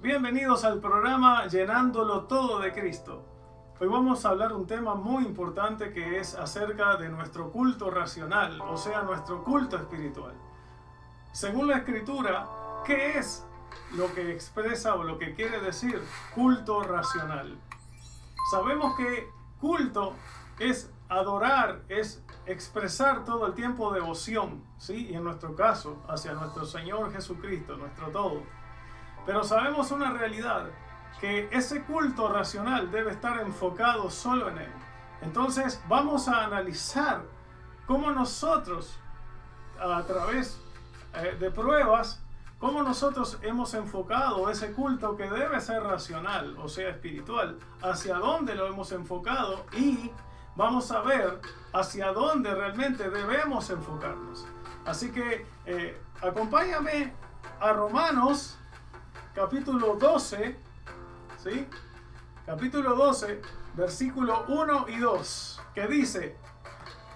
Bienvenidos al programa Llenándolo Todo de Cristo. Hoy vamos a hablar un tema muy importante que es acerca de nuestro culto racional, o sea, nuestro culto espiritual. Según la Escritura, ¿qué es lo que expresa o lo que quiere decir culto racional? Sabemos que culto es adorar, es expresar todo el tiempo devoción, ¿sí? Y en nuestro caso, hacia nuestro Señor Jesucristo, nuestro todo. Pero sabemos una realidad, que ese culto racional debe estar enfocado solo en Él. Entonces vamos a analizar cómo nosotros, a través de pruebas, cómo nosotros hemos enfocado ese culto que debe ser racional, o sea, espiritual, hacia dónde lo hemos enfocado y vamos a ver hacia dónde realmente debemos enfocarnos. Así que acompáñame a Romanos capítulo 12, ¿sí? Capítulo 12, versículo 1 y 2, que dice: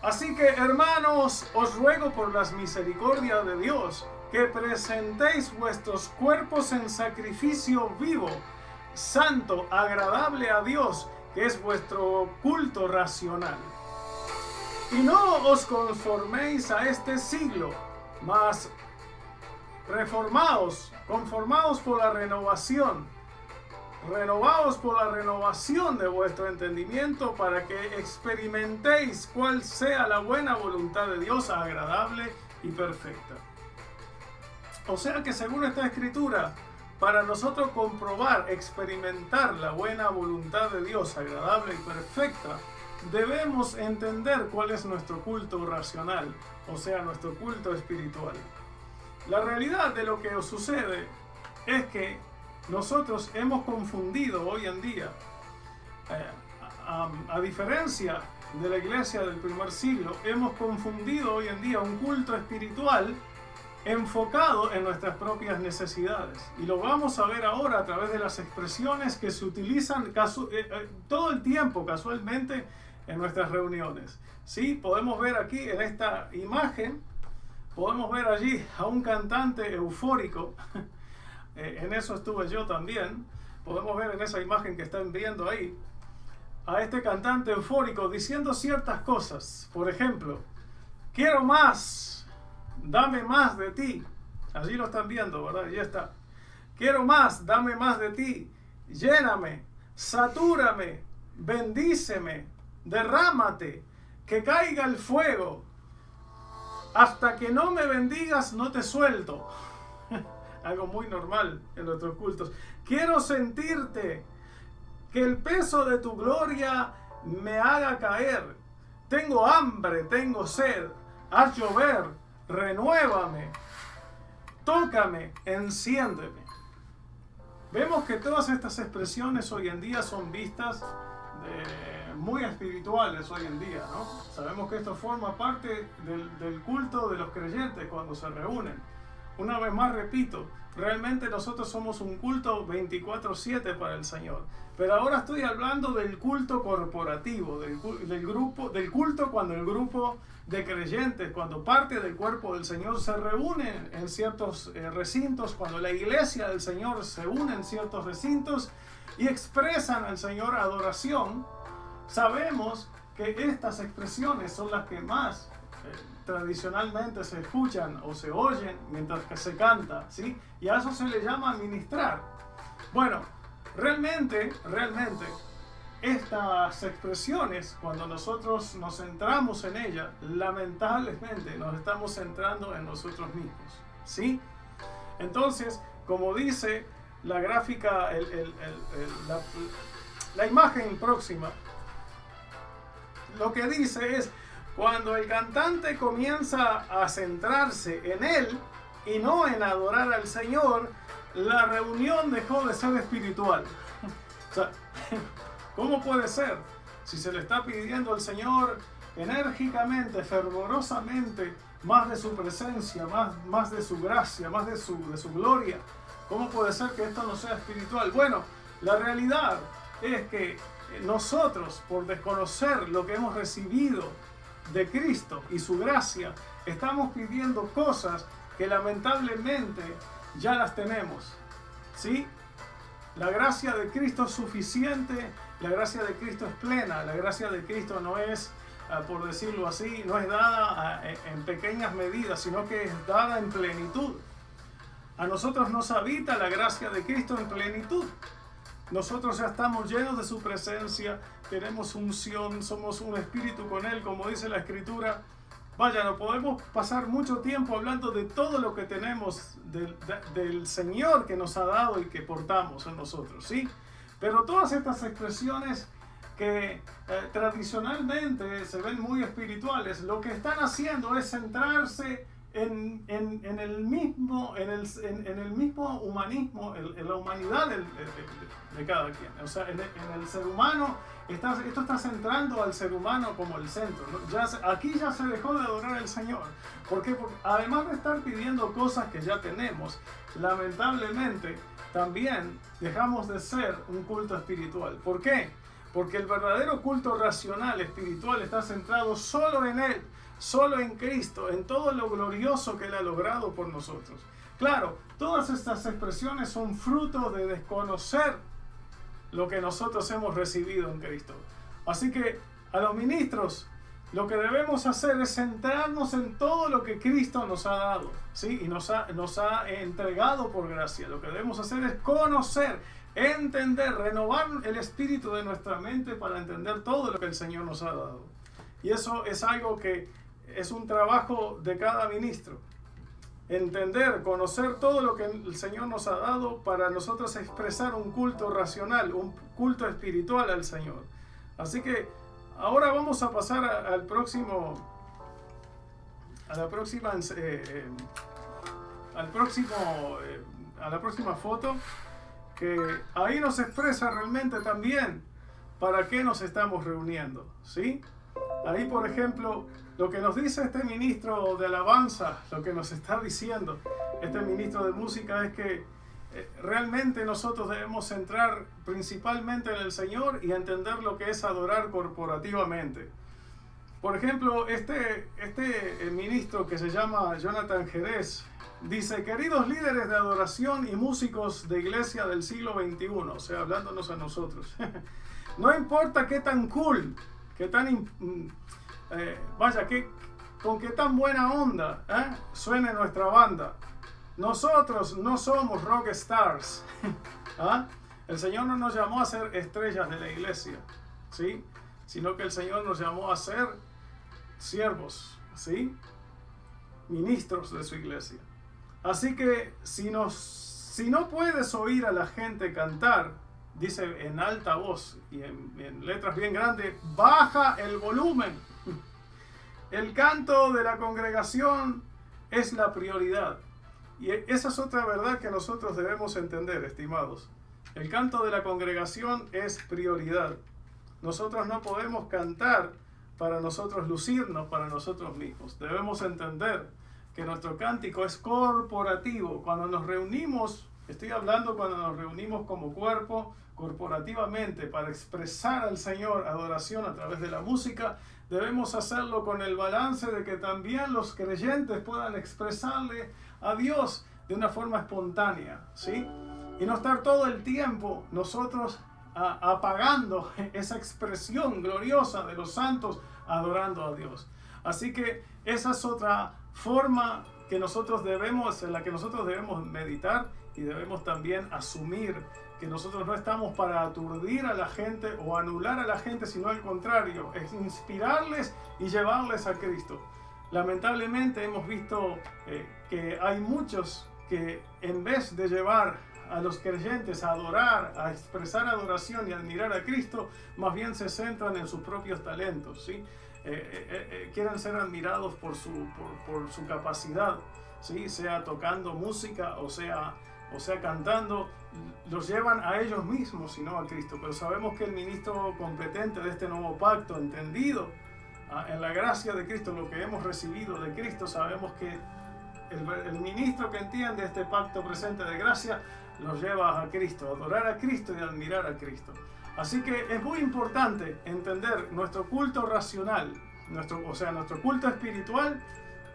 Así que, hermanos, os ruego por las misericordias de Dios, que presentéis vuestros cuerpos en sacrificio vivo, santo, agradable a Dios, que es vuestro culto racional. Y no os conforméis a este siglo, mas conformaos por la renovación, renovaos por la renovación de vuestro entendimiento, para que experimentéis cuál sea la buena voluntad de Dios, agradable y perfecta. O sea que según esta escritura, para nosotros comprobar, experimentar la buena voluntad de Dios, agradable y perfecta, debemos entender cuál es nuestro culto racional, o sea, nuestro culto espiritual. La realidad de lo que sucede es que nosotros hemos confundido hoy en día, a diferencia de la iglesia del primer siglo, hemos confundido hoy en día un culto espiritual enfocado en nuestras propias necesidades. Y lo vamos a ver ahora a través de las expresiones que se utilizan todo el tiempo, casualmente, en nuestras reuniones. ¿Sí? Podemos ver aquí en esta imagen, podemos ver allí a un cantante eufórico. En eso estuve yo también. Podemos ver en esa imagen que están viendo ahí a este cantante eufórico diciendo ciertas cosas. Por ejemplo, quiero más, dame más de ti. Allí lo están viendo, ¿verdad? Ya está. Quiero más, dame más de ti. Lléname, satúrame, bendíceme, derrámate, que caiga el fuego. Hasta que no me bendigas, no te suelto. Algo muy normal en nuestros cultos. Quiero sentirte, que el peso de tu gloria me haga caer. Tengo hambre, tengo sed. Haz llover, renuévame. Tócame, enciéndeme. Vemos que todas estas expresiones hoy en día son vistas muy espirituales hoy en día, ¿no? Sabemos que esto forma parte del culto de los creyentes cuando se reúnen. Una vez más repito, realmente nosotros somos un culto 24/7 para el Señor. Pero ahora estoy hablando del culto corporativo, del culto cuando el grupo de creyentes, cuando parte del cuerpo del Señor se reúne en ciertos recintos, cuando la iglesia del Señor se une en ciertos recintos y expresan al Señor adoración. Sabemos que estas expresiones son las que más tradicionalmente se escuchan o se oyen mientras que se canta, ¿sí? Y a eso se le llama ministrar. Bueno, realmente, estas expresiones, cuando nosotros nos centramos en ellas, lamentablemente nos estamos centrando en nosotros mismos, ¿sí? Entonces, como dice la gráfica, la imagen próxima, lo que dice es: cuando el cantante comienza a centrarse en él y no en adorar al Señor, la reunión dejó de ser espiritual. O sea, ¿cómo puede ser? Si se le está pidiendo al Señor enérgicamente, fervorosamente, más de su presencia, más de su gracia, más de su gloria, ¿cómo puede ser que esto no sea espiritual? Bueno, la realidad es que nosotros, por desconocer lo que hemos recibido de Cristo y su gracia, estamos pidiendo cosas que lamentablemente ya las tenemos, ¿sí? La gracia de Cristo es suficiente, la gracia de Cristo es plena, la gracia de Cristo no es, por decirlo así, no es dada en pequeñas medidas, sino que es dada en plenitud. A nosotros nos habita la gracia de Cristo en plenitud. Nosotros ya estamos llenos de su presencia, tenemos unción, somos un espíritu con Él, como dice la Escritura. Vaya, no podemos pasar mucho tiempo hablando de todo lo que tenemos del Señor que nos ha dado y que portamos en nosotros, ¿sí? Pero todas estas expresiones que tradicionalmente se ven muy espirituales, lo que están haciendo es centrarse en el mismo humanismo, en la humanidad de cada quien. O sea, en el ser humano, esto está centrando al ser humano como el centro, ¿no? Aquí ya se dejó de adorar al Señor. ¿Por qué? Porque además de estar pidiendo cosas que ya tenemos, lamentablemente también dejamos de ser un culto espiritual. ¿Por qué? Porque el verdadero culto racional, espiritual, está centrado solo en Él, solo en Cristo, en todo lo glorioso que Él ha logrado por nosotros. Claro, todas estas expresiones son fruto de desconocer lo que nosotros hemos recibido en Cristo. Así que a los ministros lo que debemos hacer es centrarnos en todo lo que Cristo nos ha dado, ¿sí? Y nos ha entregado por gracia. Lo que debemos hacer es conocer, entender, renovar el espíritu de nuestra mente para entender todo lo que el Señor nos ha dado. Y eso es algo que es un trabajo de cada ministro. Entender, conocer todo lo que el Señor nos ha dado para nosotros expresar un culto racional, un culto espiritual al Señor. Así que ahora vamos a pasar a la próxima foto, que ahí nos expresa realmente también para qué nos estamos reuniendo, ¿sí? Ahí, por ejemplo, lo que nos dice este ministro de alabanza, lo que nos está diciendo este ministro de música es que realmente nosotros debemos centrar principalmente en el Señor y entender lo que es adorar corporativamente. Por ejemplo, este ministro que se llama Jonathan Jerez dice: queridos líderes de adoración y músicos de iglesia del siglo XXI, o sea, hablándonos a nosotros, no importa qué tan cool, qué tan con qué tan buena onda suene nuestra banda. Nosotros no somos rock stars. ¿Ah? El Señor no nos llamó a ser estrellas de la iglesia, ¿sí? Sino que el Señor nos llamó a ser siervos, ¿sí? Ministros de su iglesia. Así que si no puedes oír a la gente cantar, dice en alta voz y en letras bien grandes, baja el volumen. El canto de la congregación es la prioridad. Y esa es otra verdad que nosotros debemos entender, estimados. El canto de la congregación es prioridad. Nosotros no podemos cantar para nosotros lucirnos, para nosotros mismos. Debemos entender que nuestro cántico es corporativo. Cuando nos reunimos, estoy hablando cuando nos reunimos como cuerpo, corporativamente, para expresar al Señor adoración a través de la música, debemos hacerlo con el balance de que también los creyentes puedan expresarle a Dios de una forma espontánea, ¿sí? Y no estar todo el tiempo nosotros apagando esa expresión gloriosa de los santos adorando a Dios. Así que esa es otra forma que en la que nosotros debemos meditar y debemos también asumir que nosotros no estamos para aturdir a la gente o anular a la gente, sino al contrario, es inspirarles y llevarles a Cristo. Lamentablemente hemos visto que hay muchos que en vez de llevar a los creyentes a adorar, a expresar adoración y admirar a Cristo, más bien se centran en sus propios talentos, ¿sí? Quieren ser admirados por su capacidad, ¿sí? Sea tocando música o sea cantando, los llevan a ellos mismos y no a Cristo. Pero sabemos que el ministro competente de este nuevo pacto, entendido en la gracia de Cristo, lo que hemos recibido de Cristo, sabemos que el ministro que entiende este pacto presente de gracia los lleva a Cristo, a adorar a Cristo y a admirar a Cristo. Así que es muy importante entender nuestro culto racional, nuestro culto espiritual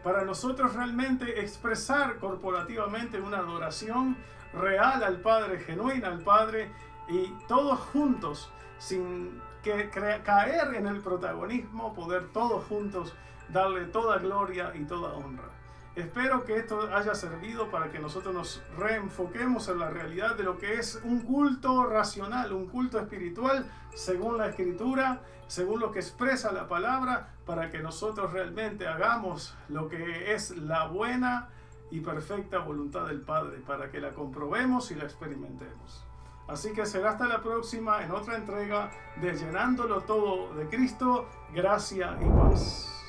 para nosotros realmente expresar corporativamente una adoración real al Padre, genuina al Padre, y todos juntos, sin caer en el protagonismo, poder todos juntos darle toda gloria y toda honra. Espero que esto haya servido para que nosotros nos reenfoquemos en la realidad de lo que es un culto racional, un culto espiritual, según la Escritura, según lo que expresa la palabra, para que nosotros realmente hagamos lo que es la buena y perfecta voluntad del Padre, para que la comprobemos y la experimentemos. Así que será hasta la próxima en otra entrega de Llenándolo Todo de Cristo, gracia y paz.